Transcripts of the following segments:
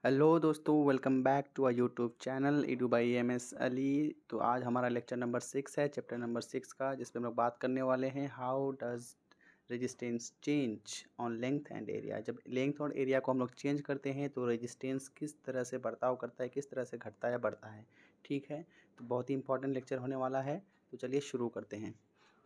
Hello दोस्तों, welcome back to our YouTube channel Edu by M S Ali. तो आज हमारा लेक्चर नंबर 6 है, चैप्टर नंबर 6 का, जिसमें हम लोग बात करने वाले हैं how does resistance change on length and area. जब लेंथ और एरिया को हम लोग चेंज करते हैं तो रेजिस्टेंस किस तरह से बर्ताव करता है, किस तरह से घटता या बढ़ता है। ठीक है, तो बहुत ही इंपॉर्टेंट लेक्चर होने वाला है। तो चलिए शुरू करते हैं।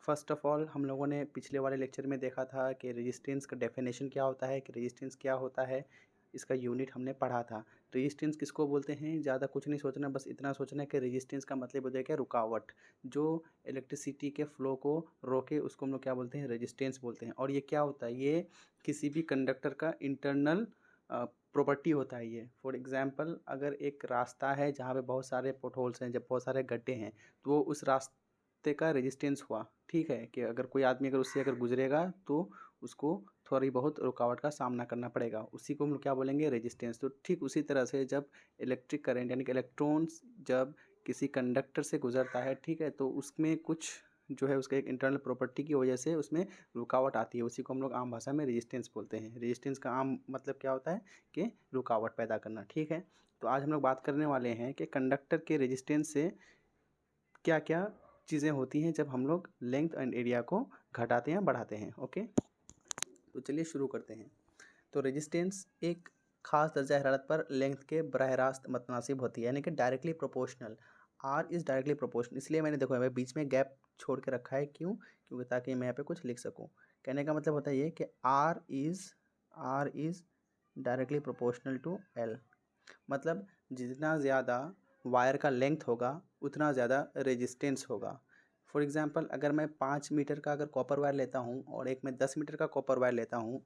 फर्स्ट ऑफ ऑल, हम लोगों ने पिछले वाले लेक्चर में देखा था कि रेजिस्टेंस का डेफिनेशन क्या होता है, कि रेजिस्टेंस क्या होता है, इसका यूनिट हमने पढ़ा था। रेजिस्टेंस किसको बोलते हैं, ज़्यादा कुछ नहीं सोचना, बस इतना सोचना है कि रेजिस्टेंस का मतलब हो जाएगा रुकावट। जो इलेक्ट्रिसिटी के फ्लो को रोके उसको हम लोग क्या बोलते हैं, रेजिस्टेंस बोलते हैं। और ये क्या होता है, ये किसी भी कंडक्टर का इंटरनल प्रॉपर्टी होता है। ये फॉर एग्जांपल, अगर एक रास्ता है जहाँ पे बहुत सारे पोटहोल्स हैं, जब बहुत सारे गड्ढे हैं, तो वो उस रास्ते का रेजिस्टेंस हुआ। ठीक है, कि अगर कोई आदमी अगर उससे अगर गुजरेगा तो उसको थोड़ी बहुत रुकावट का सामना करना पड़ेगा, उसी को हम लोग क्या बोलेंगे, रेजिस्टेंस। तो ठीक उसी तरह से जब इलेक्ट्रिक करंट यानी कि इलेक्ट्रॉन्स जब किसी कंडक्टर से गुजरता है, ठीक है, तो उसमें कुछ जो है उसका एक इंटरनल प्रॉपर्टी की वजह से उसमें रुकावट आती है, उसी को हम लोग आम भाषा में रेजिस्टेंस बोलते हैं। रेजिस्टेंस का आम मतलब क्या होता है कि रुकावट पैदा करना। ठीक है, तो आज हम लोग बात करने वाले हैं कि कंडक्टर के रेजिस्टेंस से क्या क्या चीज़ें होती हैं जब हम लोग लेंथ एंड एरिया को घटाते हैं बढ़ाते हैं। ओके, तो चलिए शुरू करते हैं। तो रेजिस्टेंस एक खास दर्जा हरारत पर लेंथ के बराह रास्त मतनासिब होती है, यानी कि directly proportional. R is directly proportional, इसलिए मैंने देखो मैं बीच में गैप छोड़ के रखा है, क्यों, क्योंकि ताकि मैं यहाँ पे कुछ लिख सकूँ। कहने का मतलब होता है ये कि R is directly proportional to L. मतलब जितना ज़्यादा वायर का लेंथ होगा उतना ज़्यादा रेजिस्टेंस होगा। फॉर एग्ज़ाम्पल, अगर मैं 5 मीटर का अगर कॉपर वायर लेता हूँ और एक मैं 10 मीटर का कॉपर वायर लेता हूँ,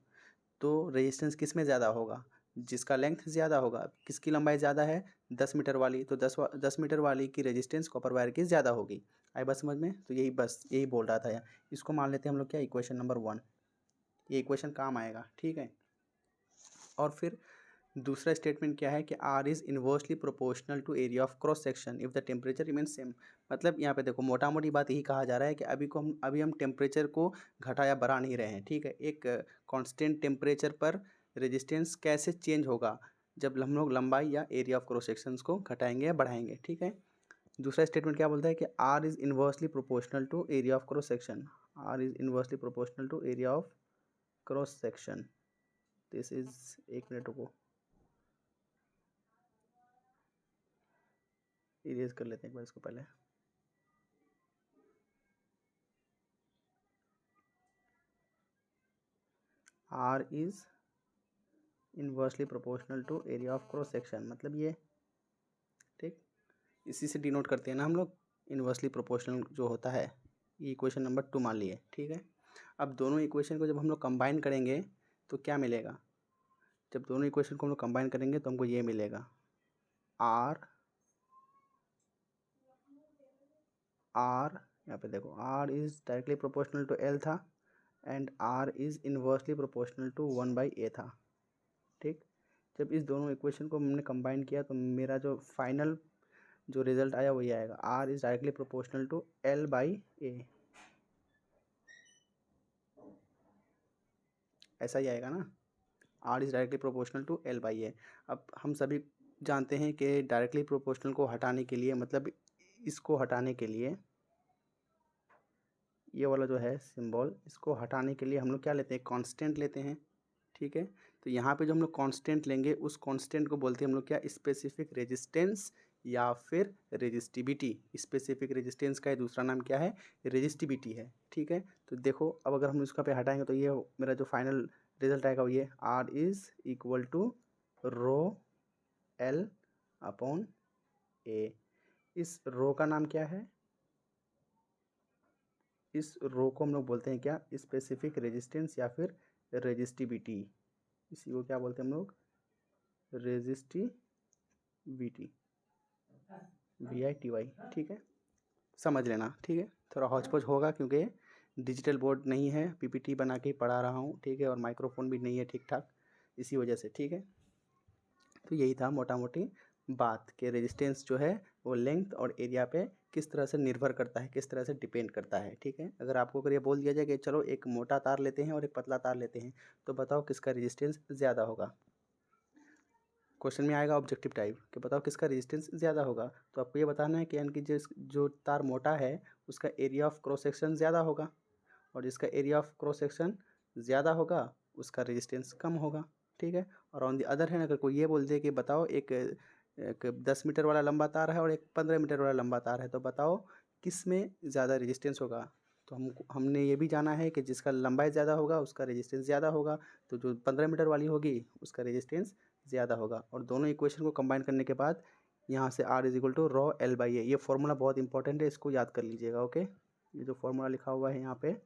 तो रेजिस्टेंस किस में ज़्यादा होगा, जिसका लेंथ ज़्यादा होगा। किसकी लंबाई ज़्यादा है, 10 मीटर वाली, तो 10 मीटर वाली की रेजिस्टेंस कॉपर वायर की ज़्यादा होगी। आई बात समझ में? तो यही बोल रहा था यार। इसको मान लेते हैं हम लोग क्या, इक्वेशन नंबर 1। ये इक्वेशन काम आएगा। ठीक है, और फिर दूसरा स्टेटमेंट क्या है कि R is inversely proportional to area of cross section if the temperature remain same. मतलब यहाँ पे देखो मोटा मोटी बात यही कहा जा रहा है कि अभी हम टेम्परेचर को घटा या बढ़ा नहीं रहे हैं। ठीक है, एक कांस्टेंट टेम्परेचर पर रेजिस्टेंस कैसे चेंज होगा, जब हम लोग लंबाई या एरिया ऑफ क्रॉस सेक्शंस को घटाएंगे या बढ़ाएंगे। ठीक है, दूसरा स्टेटमेंट क्या बोलता है कि R is inversely proportional to area of cross section. R is inversely proportional to area of cross section. This is, एक मिनट रुको, इरेज कर लेते हैं एक बार इसको पहले। R is inversely proportional to area of cross section, मतलब ये। ठीक, इसी से डिनोट करते हैं ना हम लोग, इन्वर्सली प्रोपोर्शनल जो होता है। ये इक्वेशन नंबर 2 मान लिए। ठीक है, अब दोनों इक्वेशन को जब हम लोग कंबाइन करेंगे तो क्या मिलेगा, जब दोनों इक्वेशन को हम लोग कंबाइन करेंगे तो हमको ये मिलेगा, आर आर यहाँ पे देखो, R is directly proportional to L था and R is inversely proportional to 1/a था। ठीक, जब इस दोनों इक्वेशन को हमने कंबाइन किया तो मेरा जो फाइनल जो रिजल्ट आया वही आएगा, R is directly proportional to L/A। ऐसा ही आएगा ना, R is directly proportional to L/A। अब हम सभी जानते हैं कि डायरेक्टली प्रोपोर्शनल को हटाने के लिए, मतलब इसको हटाने के लिए, ये वाला जो है सिंबल, इसको हटाने के लिए हम लोग क्या लेते हैं, कांस्टेंट लेते हैं। ठीक है, तो यहाँ पे जो हम लोग कांस्टेंट लेंगे उस कांस्टेंट को बोलते हैं हम लोग क्या, स्पेसिफिक रेजिस्टेंस या फिर रेजिस्टिविटी। स्पेसिफिक रेजिस्टेंस का दूसरा नाम क्या है, रेजिस्टिविटी है। ठीक है, तो देखो अब अगर हम इसका पे हटाएंगे तो ये मेरा जो फाइनल रिजल्ट आएगा वो ये, R is equal to rho L upon A. इस रो का नाम क्या है, इस रो को हम लोग बोलते हैं क्या, स्पेसिफिक रेजिस्टेंस या फिर रेजिस्टिविटी। इसी को क्या बोलते हैं हम लोग, रेजिस्टिविटी, VITY। ठीक है, समझ लेना। ठीक है, थोड़ा हौच पौच होगा क्योंकि डिजिटल बोर्ड नहीं है, PPT बना के ही पढ़ा रहा हूँ। ठीक है, और माइक्रोफोन भी नहीं है ठीक ठाक, इसी वजह से। ठीक है, तो यही था मोटा मोटी बात कि रेजिस्टेंस जो है वो लेंथ और एरिया पे किस तरह से निर्भर करता है, किस तरह से डिपेंड करता है। ठीक है, अगर आपको अगर ये बोल दिया जाए कि चलो एक मोटा तार लेते हैं और एक पतला तार लेते हैं, तो बताओ किसका रेजिस्टेंस ज़्यादा होगा। क्वेश्चन में आएगा ऑब्जेक्टिव टाइप कि बताओ किसका रेजिस्टेंस ज़्यादा होगा, तो आपको ये बताना है कि यानी कि जो तार मोटा है उसका एरिया ऑफ क्रॉस सेक्शन ज़्यादा होगा, और जिसका एरिया ऑफ क्रॉस सेक्शन ज़्यादा होगा उसका रेजिस्टेंस कम होगा। ठीक है। और ऑन दी अदर हैंड अगर कोई ये बोल दे कि बताओ एक 10 मीटर वाला लंबा तार है और एक 15 मीटर वाला लंबा तार है, तो बताओ किस में ज़्यादा रेजिस्टेंस होगा। तो हमने ये भी जाना है कि जिसका लंबाई ज़्यादा होगा उसका रेजिस्टेंस ज़्यादा होगा, तो जो 15 मीटर वाली होगी उसका रेजिस्टेंस ज़्यादा होगा। और दोनों इक्वेशन को कंबाइन करने के बाद यहाँ से R is equal to rho L by A, ये फॉर्मूला बहुत इंपॉर्टेंट है, इसको याद कर लीजिएगा। ओके, ये जो फॉर्मूला लिखा हुआ है यहाँ पे,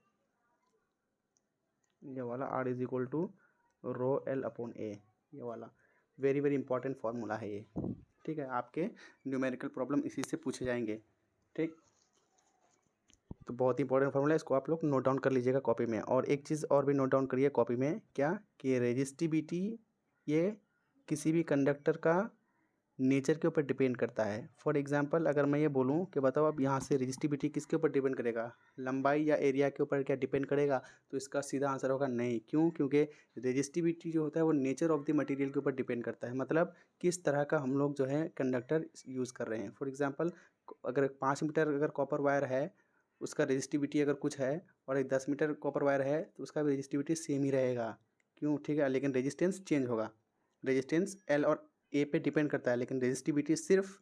ये वाला R is equal to rho L upon A, ये वाला वेरी वेरी इंपॉर्टेंट फार्मूला है ये। ठीक है, आपके न्यूमेरिकल प्रॉब्लम इसी से पूछे जाएंगे। ठीक, तो बहुत ही इंपॉर्टेंट फार्मूला है, इसको आप लोग नोट डाउन कर लीजिएगा कॉपी में। और एक चीज़ और भी नोट डाउन करिए कॉपी में, क्या कि रेजिस्टिविटी ये किसी भी कंडक्टर का नेचर के ऊपर डिपेंड करता है। फॉर एग्जांपल अगर मैं ये बोलूँ कि बताओ अब यहाँ से रेजिस्टिविटी किसके ऊपर डिपेंड करेगा, लंबाई या एरिया के ऊपर क्या डिपेंड करेगा, तो इसका सीधा आंसर होगा नहीं। क्यों? क्योंकि रेजिस्टिविटी जो होता है वो नेचर ऑफ द मटेरियल के ऊपर डिपेंड करता है, मतलब किस तरह का हम लोग जो है कंडक्टर यूज़ कर रहे हैं। फॉर एग्जाम्पल अगर 5 मीटर अगर कॉपर वायर है, उसका रेजिस्टिविटी अगर कुछ है, और एक 10 मीटर कॉपर वायर है तो उसका भी रेजिस्टिविटी सेम ही रहेगा। क्यों? ठीक है, लेकिन रेजिस्टेंस चेंज होगा। रेजिस्टेंस एल और ए पे डिपेंड करता है, लेकिन रेजिस्टिविटी सिर्फ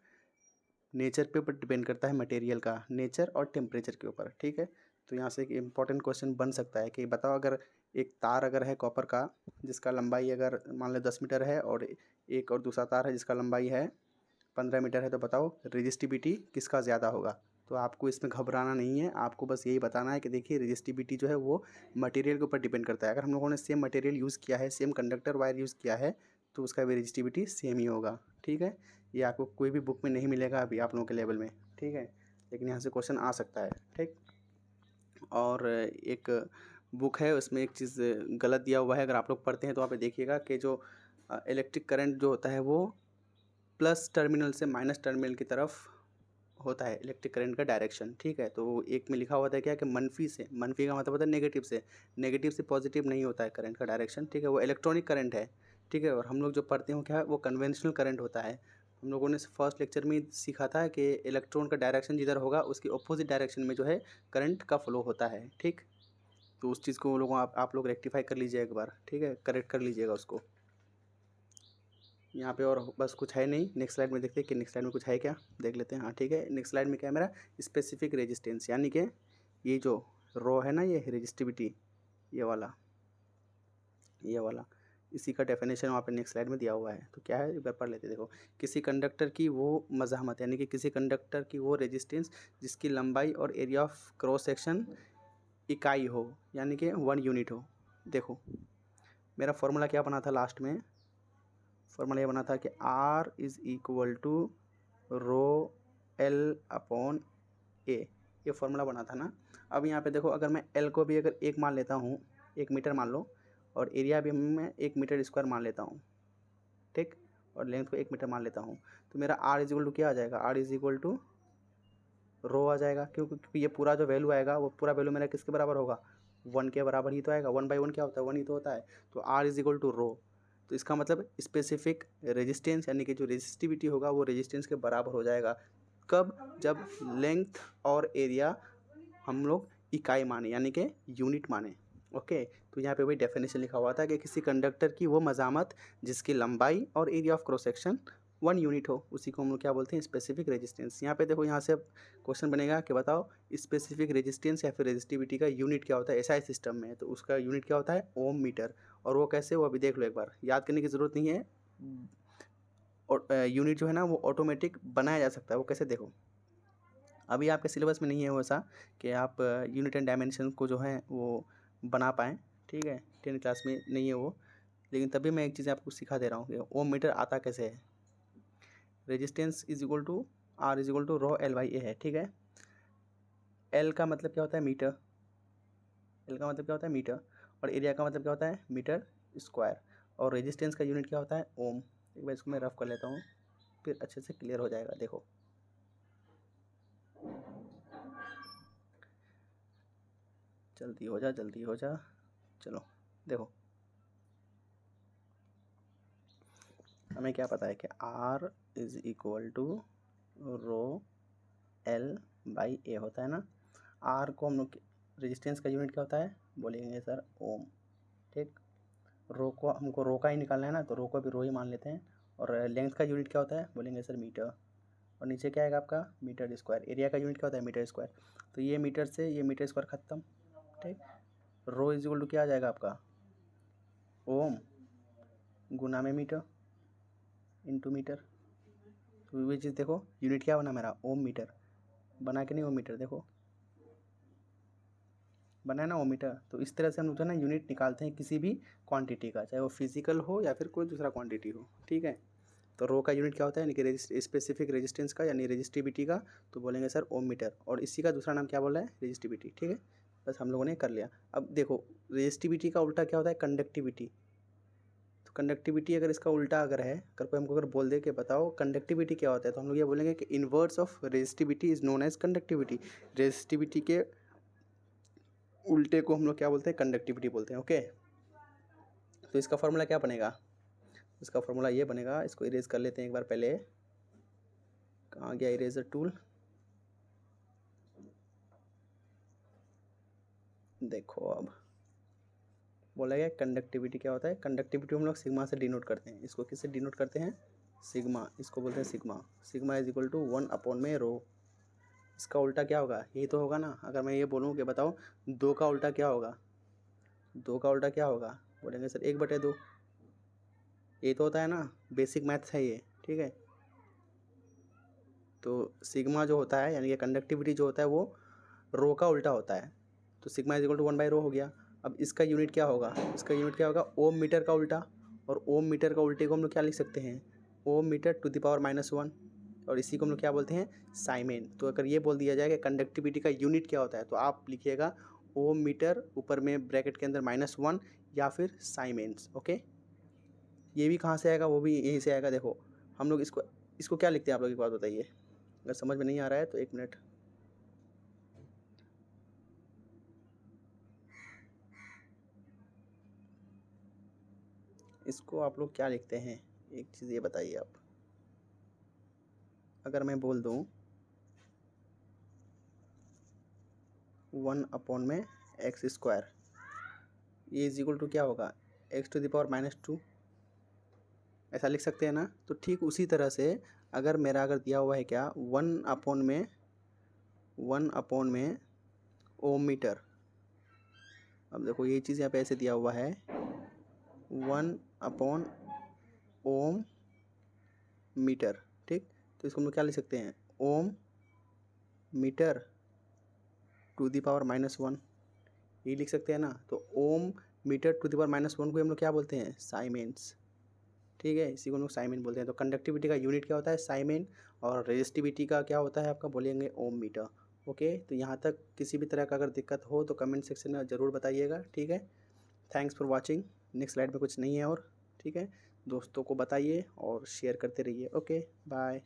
नेचर पे ऊपर डिपेंड करता है, मटेरियल का नेचर और टेम्परेचर के ऊपर। ठीक है, तो यहाँ से एक इम्पॉर्टेंट क्वेश्चन बन सकता है कि बताओ अगर एक तार अगर है कॉपर का जिसका लंबाई अगर मान लो 10 मीटर है, और एक और दूसरा तार है जिसका लंबाई है 15 मीटर है, तो बताओ रेजिस्टिविटी किसका ज़्यादा होगा। तो आपको इसमें घबराना नहीं है, आपको बस यही बताना है कि देखिए रेजिस्टिविटी जो है वो मटेरियल के ऊपर डिपेंड करता है। अगर हम लोगों ने सेम मटेरियल यूज़ किया है, सेम कंडक्टर वायर यूज़ किया है, तो उसका भी रेजिस्टिविटी सेम ही होगा। ठीक है, ये आपको कोई भी बुक में नहीं मिलेगा अभी आप लोगों के लेवल में। ठीक है, लेकिन यहाँ से क्वेश्चन आ सकता है। ठीक, और एक बुक है उसमें एक चीज़ गलत दिया हुआ है, अगर आप लोग पढ़ते हैं तो वहाँ पे देखिएगा कि जो इलेक्ट्रिक करंट जो होता है वो प्लस टर्मिनल से माइनस टर्मिनल की तरफ होता है, इलेक्ट्रिक करंट का डायरेक्शन। ठीक है, तो एक में लिखा होता है क्या कि मनफी से, मनफी का मतलब होता है नेगेटिव से, नेगेटिव से पॉजिटिव नहीं होता है करंट का डायरेक्शन। ठीक है, वो इलेक्ट्रॉनिक करंट है। ठीक है, और हम लोग जो पढ़ते हो क्या है वो कन्वेंशनल करंट होता है। हम लोगों ने फर्स्ट लेक्चर में सीखा था कि इलेक्ट्रॉन का डायरेक्शन जिधर होगा उसकी अपोजिट डायरेक्शन में जो है करंट का फ्लो होता है। ठीक, तो उस चीज़ को वो लोगों आप लोग रेक्टिफाई कर लीजिए एक बार। ठीक है, करेक्ट कर लीजिएगा उसको। यहाँ पे और बस कुछ है नहीं, नेक्स्ट स्लाइड में देखते हैं कि नेक्स्ट स्लाइड में कुछ है क्या, देख लेते हैं। हाँ ठीक है, नेक्स्ट स्लाइड में क्या है मेरा स्पेसिफिक रेजिस्टेंस, यानी कि ये जो रो है ना, ये रेजिस्टिविटी, ये वाला इसी का डेफिनेशन वहाँ पे नेक्स्ट स्लाइड में दिया हुआ है। तो क्या है एक बार पढ़ लेते हैं। देखो, किसी कंडक्टर की वो मज़ाहमत, यानी कि किसी कंडक्टर की वो रेजिस्टेंस जिसकी लंबाई और एरिया ऑफ क्रॉस सेक्शन इकाई हो, यानी कि 1 यूनिट हो। देखो मेरा फॉर्मूला क्या बना था लास्ट में, फॉर्मूला ये बना था कि R is equal to rho L upon A, ये फॉर्मूला बना था ना। अब यहाँ पे देखो अगर मैं L को भी अगर 1 मान लेता हूँ, 1 मीटर मान लो, और एरिया भी मैं 1 मीटर स्क्वायर मान लेता हूँ। ठीक, और लेंथ को 1 मीटर मान लेता हूँ, तो मेरा R इज इक्वल टू क्या आ जाएगा, R इज इक्वल टू रो आ जाएगा। क्योंकि ये पूरा जो वैल्यू आएगा वो पूरा वैल्यू मेरा किसके बराबर होगा, 1 के बराबर ही तो आएगा। 1/1 क्या होता है, 1 ही तो होता है। तो R इज इक्वल टू रो, तो इसका मतलब स्पेसिफिक रेजिस्टेंस यानी कि जो रेजिस्टिविटी होगा वो रेजिस्टेंस के बराबर हो जाएगा। कब? जब लेंथ और एरिया हम लोग इकाई माने, यानी कि यूनिट माने। ओके, तो यहाँ पे वही डेफिनेशन लिखा हुआ था कि किसी कंडक्टर की वो मज़ामत जिसकी लंबाई और area of cross section 1 unit हो, उसी को हम लोग क्या बोलते हैं, स्पेसिफिक रेजिस्टेंस। यहाँ पे देखो, यहाँ से अब क्वेश्चन बनेगा कि बताओ स्पेसिफिक रेजिस्टेंस या फिर रेजिस्टिविटी का यूनिट क्या होता है। एसआई सिस्टम में तो उसका यूनिट क्या होता है, ओम मीटर। और वो कैसे, वो अभी देख लो एक बार, याद करने की ज़रूरत नहीं है। और यूनिट जो है ना वो ऑटोमेटिक बनाया जा सकता है। वो कैसे, देखो अभी आपके सिलेबस में नहीं है वैसा कि आप यूनिट एंड डायमेंशन को जो है वो बना पाएँ। ठीक है, 10 क्लास में नहीं है वो, लेकिन तभी मैं एक चीज़ आपको सिखा दे रहा हूँ कि ओम मीटर आता कैसे है। Resistance is equal to R is equal to rho L by A है। ठीक है, L का मतलब क्या होता है, मीटर। L का मतलब क्या होता है, मीटर। और एरिया का मतलब क्या होता है, मीटर स्क्वायर। और रेजिस्टेंस का यूनिट क्या होता है, ओम। एक बार इसको मैं रफ कर लेता हूँ, फिर अच्छे से क्लियर हो जाएगा। देखो जल्दी हो जा, जल्दी हो जा, चलो देखो हमें क्या पता है कि R is equal to rho L by A होता है ना। R को हम लोग रेजिस्टेंस का यूनिट क्या होता है, बोलेंगे सर ओम। ठीक, रो को हमको रो का ही निकालना है ना, तो रो को भी रो ही मान लेते हैं। और लेंथ का यूनिट क्या होता है, बोलेंगे सर मीटर। और नीचे क्या आएगा आपका, मीटर स्क्वायर। एरिया का यूनिट क्या होता है, मीटर स्क्वायर। तो ये मीटर से ये मीटर स्क्वायर खत्म। ठीक, रो इज इक्वल टू क्या आ जाएगा आपका, ओम गुना में मीटर इंटू मीटर। तो ये चीज़ देखो, यूनिट क्या बना मेरा, ओम मीटर बना के नहीं, ओम मीटर देखो बना है ना, ओम मीटर। तो इस तरह से हम लोग जो है ना यूनिट निकालते हैं किसी भी क्वांटिटी का, चाहे वो फिजिकल हो या फिर कोई दूसरा क्वांटिटी हो। ठीक है, तो रो का यूनिट क्या होता है, यानी कि स्पेसिफिक रेजिस्टेंस का यानी रेजिस्टिविटी का, तो बोलेंगे सर ओम मीटर। और इसी का दूसरा नाम क्या बोल रहा है, रेजिस्टिविटी। ठीक है, बस हम लोगों ने कर लिया। अब देखो रेजिस्टिविटी का उल्टा क्या होता है, कंडक्टिविटी। तो कंडक्टिविटी अगर इसका उल्टा अगर है, अगर कोई हमको अगर बोल दे कि बताओ कंडक्टिविटी क्या होता है, तो हम लोग ये बोलेंगे कि inverse of resistivity is known as conductivity. Resistivity के उल्टे को हम लोग क्या बोलते हैं, कंडक्टिविटी बोलते हैं। ओके, तो इसका फॉर्मूला क्या बनेगा, इसका फॉर्मूला ये बनेगा, इसको इरेज कर लेते हैं एक बार पहले। कहाँ गया इरेजर टूल, देखो अब बोला गया कंडक्टिविटी क्या होता है। कंडक्टिविटी हम लोग सिग्मा से डिनोट करते हैं। इसको किससे डिनोट करते हैं, सिग्मा, इसको बोलते हैं sigma. Sigma is equal to 1 upon में रो। इसका उल्टा क्या होगा, यही तो होगा ना। अगर मैं ये बोलूँ कि बताओ 2 का उल्टा क्या होगा, 2 का उल्टा क्या होगा, बोलेंगे सर 1/2। ये तो होता है ना, बेसिक मैथ्स है ये। ठीक है, तो सिग्मा जो होता है यानी कि कंडक्टिविटी जो होता है वो रो का उल्टा होता है। तो सिग्मा इज इक्वल टू 1/रो हो गया। अब इसका यूनिट क्या होगा, इसका यूनिट क्या होगा, ओम मीटर का उल्टा। और ओम मीटर का उल्टे को हम लोग क्या लिख सकते हैं, ओम मीटर टू द पावर -1। और इसी को हम लोग क्या बोलते हैं, साइमेन। तो अगर ये बोल दिया जाए कि कंडक्टिविटी का यूनिट क्या होता है, तो आप लिखिएगा ओम मीटर ऊपर में ब्रैकेट के अंदर -1 या फिर साइमेंस। ओके, ये भी कहाँ से आएगा, वो भी यहीं से आएगा। देखो हम लोग इसको इसको क्या लिखते हैं, आप लोग एक बात बताइए, अगर समझ में नहीं आ रहा है तो 1 मिनट। इसको आप लोग क्या लिखते हैं, एक चीज़ ये बताइए आप। अगर मैं बोल दूँ 1 अपॉन में एक्स स्क्वायर, ये इज इक्वल टू क्या होगा, x टू द पावर -2, ऐसा लिख सकते हैं ना। तो ठीक उसी तरह से अगर मेरा अगर दिया हुआ है क्या, 1 अपॉन में ओम मीटर। अब देखो ये चीज़ यहाँ पे ऐसे दिया हुआ है 1 अपॉन ओम मीटर। ठीक, तो इसको हम लोग क्या लिख सकते हैं, ओम मीटर टू दी पावर -1, ये लिख सकते हैं ना। तो ओम मीटर टू दी पावर -1 को हम लोग क्या बोलते हैं, साइमेंस। ठीक है, इसी को हम लोग साइमेन बोलते हैं। तो कंडक्टिविटी का यूनिट क्या होता है, साइमेन। और रेजिस्टिविटी का क्या होता है आपका, बोलेंगे ओम मीटर। ओके, तो यहाँ तक किसी भी तरह का अगर दिक्कत हो तो कमेंट सेक्शन में ज़रूर बताइएगा। ठीक है, thanks for watching. Next slide में कुछ नहीं है और। ठीक है, दोस्तों को बताइए और शेयर करते रहिए। Okay, bye.